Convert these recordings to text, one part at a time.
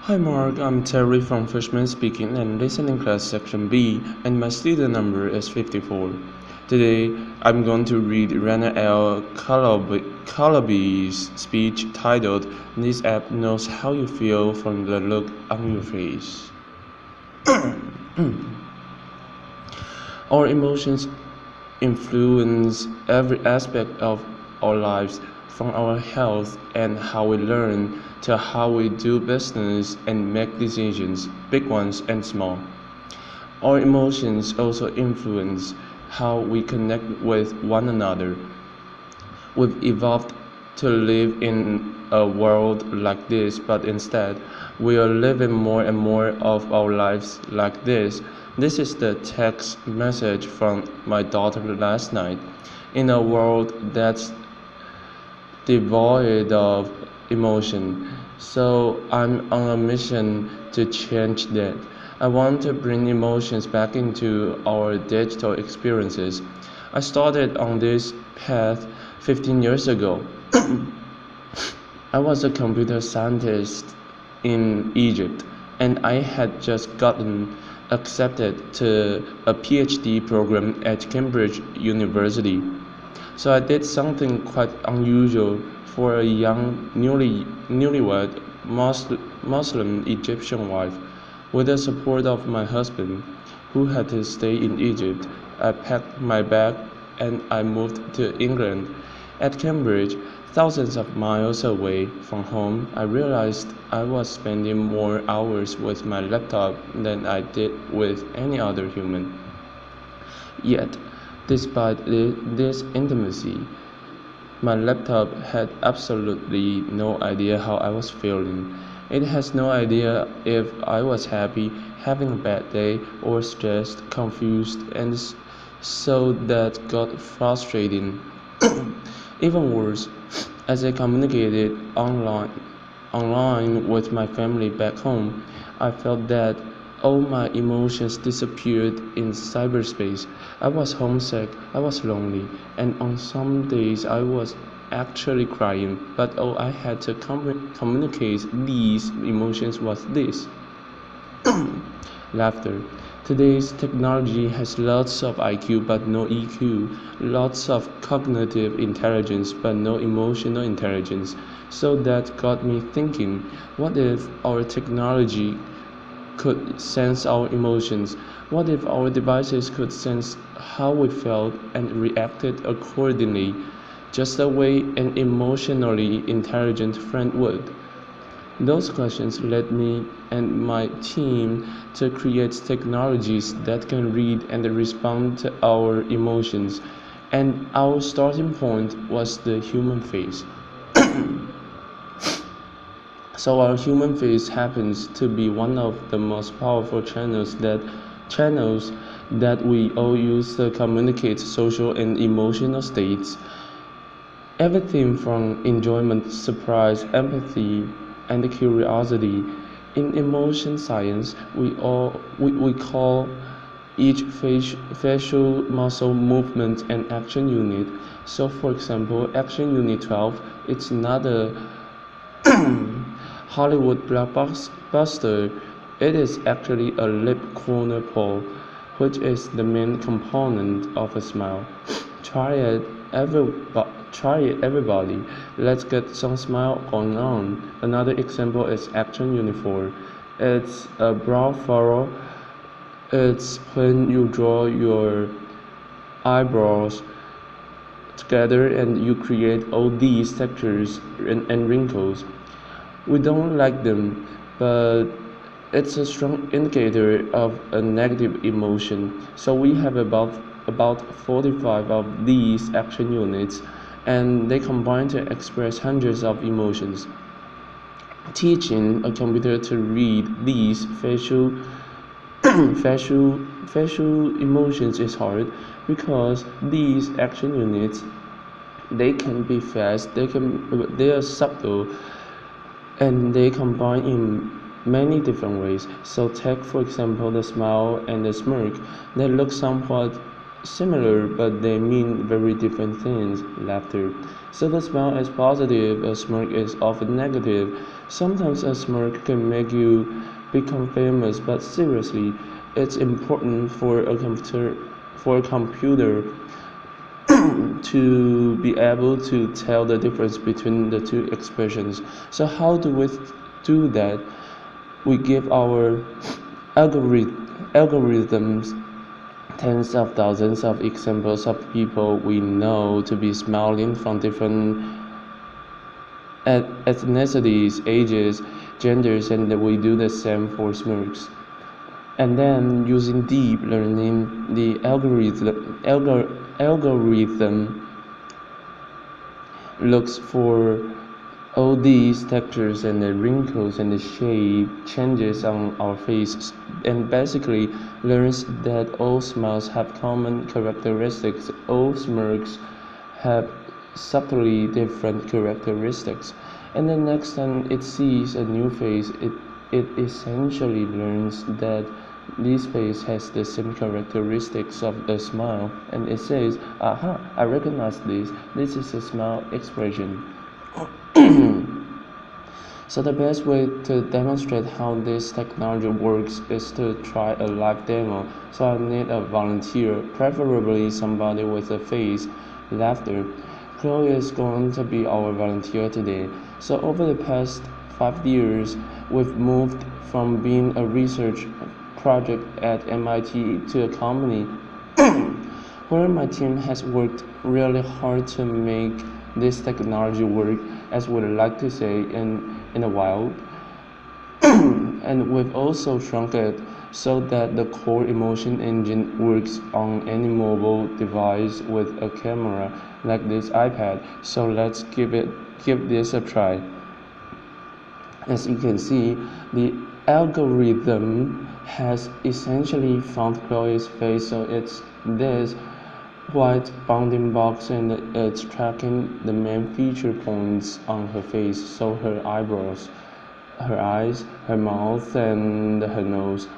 Hi Mark, I'm Terry from Freshman Speaking and Listening Class Section B, and my student number is 54. Today, I'm going to read Rana Kaliouby's speech titled, "This app knows how you feel from the look on your face." Our emotions influence every aspect of our lives, from our health and how we learn to how we do business and make decisions, big ones and small. Our emotions also influence how we connect with one another. We've evolved to live in a world like this, but instead, we are living more and more of our lives like this. This is the text message from my daughter last night. In a world that's devoid of emotion, so I'm on a mission to change that. I want to bring emotions back into our digital experiences. I started on this path 15 years ago. I was a computer scientist in Egypt, and I had just gotten accepted to a PhD program at Cambridge University. So I did something quite unusual for a young, newlywed Muslim Egyptian wife. With the support of my husband, who had to stay in Egypt, I packed my bag and I moved to England. At Cambridge, thousands of miles away from home, I realized I was spending more hours with my laptop than I did with any other human. Yet, despite this intimacy, my laptop had absolutely no idea how I was feeling. It has no idea if I was happy, having a bad day, or stressed, confused, and so that got frustrating. Even worse, as I communicated online with my family back home, I felt that all my emotions disappeared in cyberspace. I was homesick, I was lonely, and on some days I was actually crying, but all I had to communicate these emotions was this: laughter. Today's technology has lots of IQ but no EQ, lots of cognitive intelligence but no emotional intelligence. So that got me thinking, what if our technology could sense our emotions? What if our devices could sense how we felt and reacted accordingly, just the way an emotionally intelligent friend would? Those questions led me and my team to create technologies that can read and respond to our emotions, and our starting point was the human face. So our human face happens to be one of the most powerful channels that we all use to communicate social and emotional states. Everything from enjoyment, surprise, empathy, and curiosity. In emotion science, we call each facial muscle movement an action unit. So for example, action unit 12, it's not a Hollywood blockbuster. It is actually a lip corner pull, which is the main component of a smile. Try it, try it, everybody. Let's get some smile going on. Another example is action uniform. It's a brow furrow. It's when you draw your eyebrows together and you create all these textures and wrinkles. We don't like them, but it's a strong indicator of a negative emotion. So we have about 45 of these action units, and they combine to express hundreds of emotions. Teaching a computer to read these facial emotions is hard because these action units, they can be fast, they are subtle, and they combine in many different ways. So take for example the smile and the smirk. They look somewhat similar, but they mean very different things. Laughter. So the smile is positive, a smirk is often negative. Sometimes a smirk can make you become famous, but seriously, it's important for a computer to be able to tell the difference between the two expressions. So how do we do that? We give our algorithms tens of thousands of examples of people we know to be smiling from different ethnicities, ages, genders, and we do the same for smirks. And then using deep learning, the algorithm looks for all these textures and the wrinkles and the shape changes on our faces, and basically learns that all smiles have common characteristics. All smirks have subtly different characteristics. And the next time it sees a new face, it essentially learns that this face has the same characteristics of the smile, and it says, aha, I recognize this. This is a smile expression. So the best way to demonstrate how this technology works is to try a live demo. So I need a volunteer, preferably somebody with a face, laughter. Chloe is going to be our volunteer today. So over the past 5 years, we've moved from being a research project at MIT to a company where my team has worked really hard to make this technology work, as we like to say in the wild. And we've also shrunk it so that the core emotion engine works on any mobile device with a camera like this iPad. So let's give this a try. As you can see, the algorithm has essentially found Chloe's face, so it's this white bounding box, and it's tracking the main feature points on her face, so her eyebrows, her eyes, her mouth, and her nose.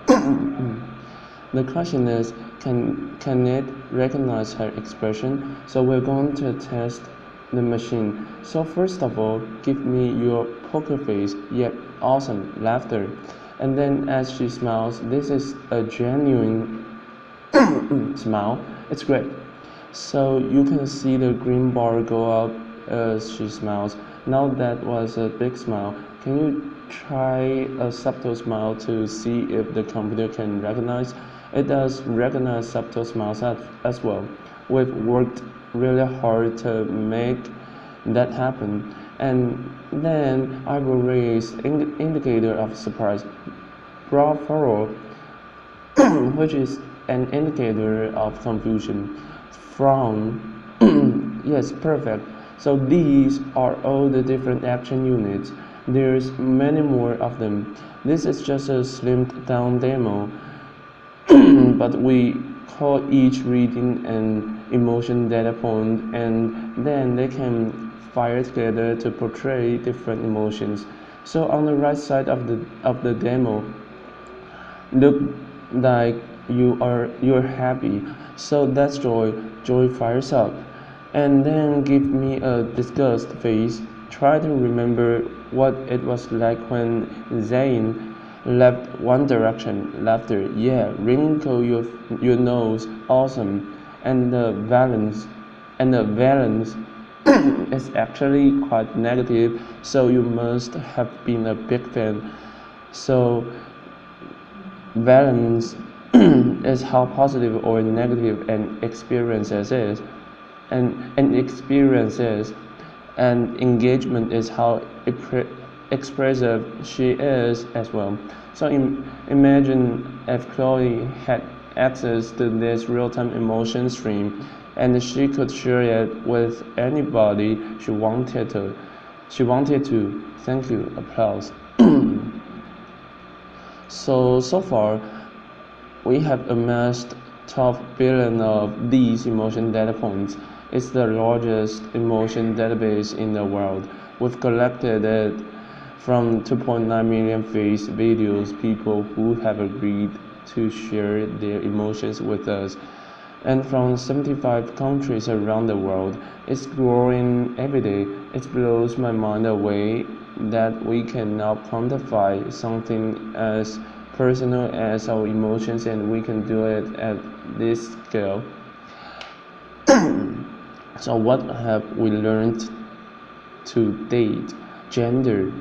The question is, can it recognize her expression? So we're going to test the machine. So first of all, give me your poker face. Yep, awesome, laughter. And then as she smiles, this is a genuine smile. It's great. So you can see the green bar go up as she smiles. Now that was a big smile. Can you try a subtle smile to see if the computer can recognize? It does recognize subtle smiles as well. We've worked really hard to make that happen. And then eyebrow raise indicator of surprise. Brow furrow, which is an indicator of confusion. Frown, yes, perfect. So these are all the different action units. There's many more of them. This is just a slimmed down demo, but we call each reading an emotion data point, and then they can fire together to portray different emotions. So on the right side of the demo, look like you're happy, so that's joy fires up. And then give me a disgust face. Try to remember what it was like when Zayn left One Direction. Laughter, yeah. Wrinkle your nose, awesome. And the valence is actually quite negative, so you must have been a big fan. So balance is how positive or negative an experience is, and experiences, and engagement is how expressive she is as well. So imagine if Chloe had access to this real-time emotion stream, and she could share it with anybody she wanted to. Thank you. Applause. So far, we have amassed 12 billion of these emotion data points. It's the largest emotion database in the world. We've collected it from 2.9 million face videos, people who have agreed to share their emotions with us. and from 75 countries around the world. It's growing every day. It blows my mind away that we can now quantify something as personal as our emotions, and we can do it at this scale. So what have we learned to date? Gender.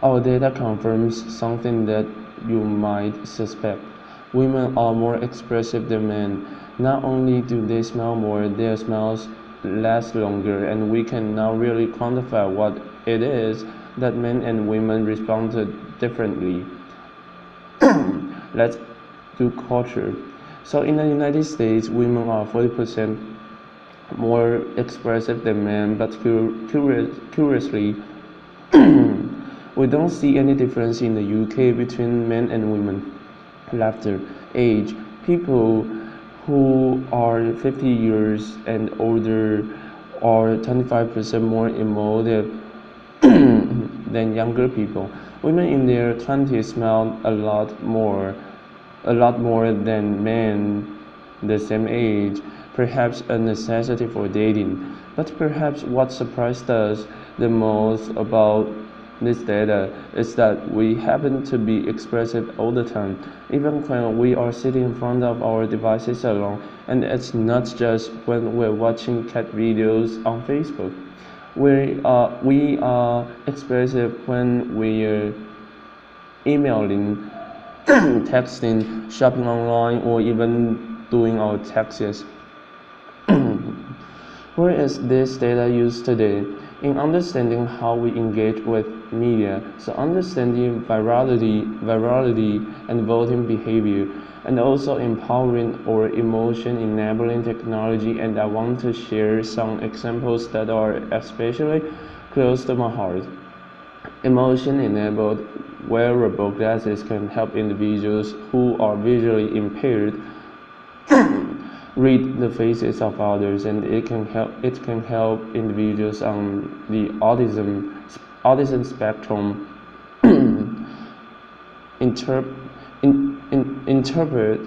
Our data confirms something that you might suspect. Women are more expressive than men. Not only do they smile more, their smiles last longer, and we can now really quantify what it is that men and women responded differently. Let's do culture. So in the United States, women are 40% more expressive than men, but curiously, we don't see any difference in the UK between men and women. Laughter, age, people who are 50 years and older are 25% more emotive than younger people. Women in their 20s smile a lot more than men the same age, perhaps a necessity for dating. But perhaps what surprised us the most about this data is that we happen to be expressive all the time, even when we are sitting in front of our devices alone. And it's not just when we're watching cat videos on Facebook. We are expressive when we're emailing, texting, shopping online, or even doing our taxes. Where is this data used today? In understanding how we engage with media, so understanding virality and voting behavior, and also empowering or emotion enabling technology. And I want to share some examples that are especially close to my heart. Emotion enabled wearable glasses can help individuals who are visually impaired read the faces of others, and it can help individuals on the autism spectrum interpret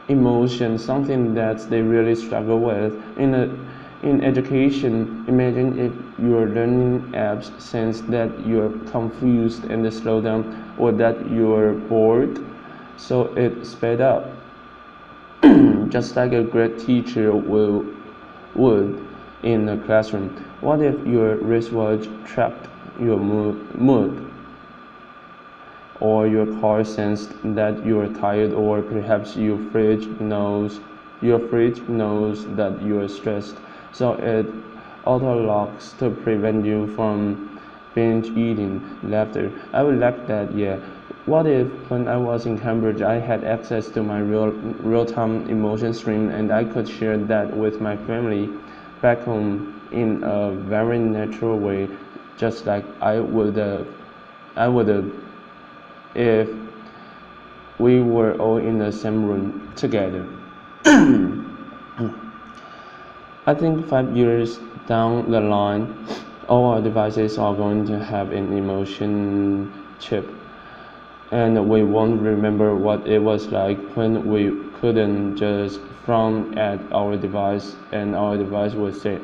emotion, something that they really struggle with. In education, imagine if your learning apps sense that you're confused and slow down, or that you're bored, so it sped up, just like a great teacher would in a classroom. What if your wristwatch tracked your mood, or your car sensed that you are tired, or perhaps your fridge knows that you are stressed, so it auto locks to prevent you from binge eating? Laughter. I would like that, yeah. What if when I was in Cambridge I had access to my real-time emotion stream, and I could share that with my family back home in a very natural way, just like I would if we were all in the same room together. I think 5 years down the line, all our devices are going to have an emotion chip, and we won't remember what it was like when we couldn't just frown at our device and our device would say,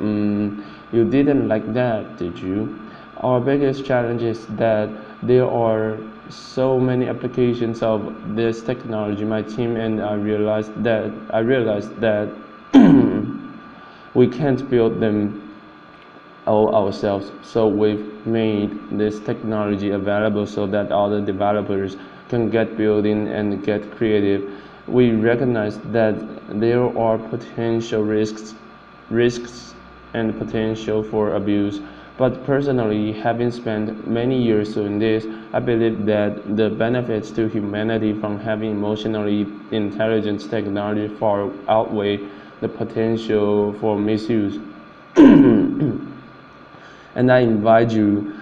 you didn't like that, did you? Our biggest challenge is that there are so many applications of this technology. My team and I realized that we can't build them all ourselves. So we've made this technology available so that other developers can get building and get creative. We recognize that there are potential risks and potential for abuse. But personally, having spent many years doing this, I believe that the benefits to humanity from having emotionally intelligent technology far outweigh the potential for misuse. And I invite you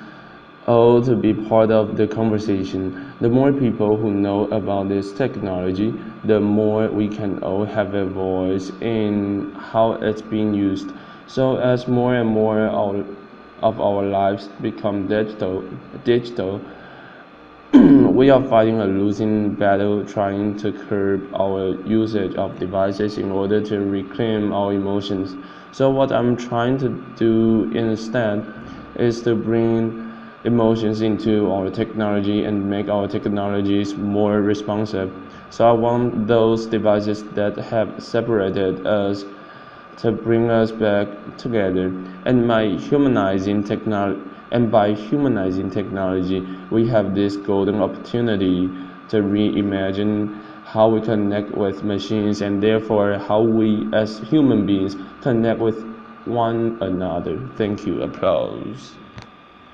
all to be part of the conversation. The more people who know about this technology, the more we can all have a voice in how it's being used. So as more and more of our lives become digital, We are fighting a losing battle trying to curb our usage of devices in order to reclaim our emotions. So, what I'm trying to do instead is to bring emotions into our technology and make our technologies more responsive. So, I want those devices that have separated us to bring us back together. And by humanizing technology, we have this golden opportunity to reimagine how we connect with machines and therefore how we as human beings connect with one another. Thank you. Applause.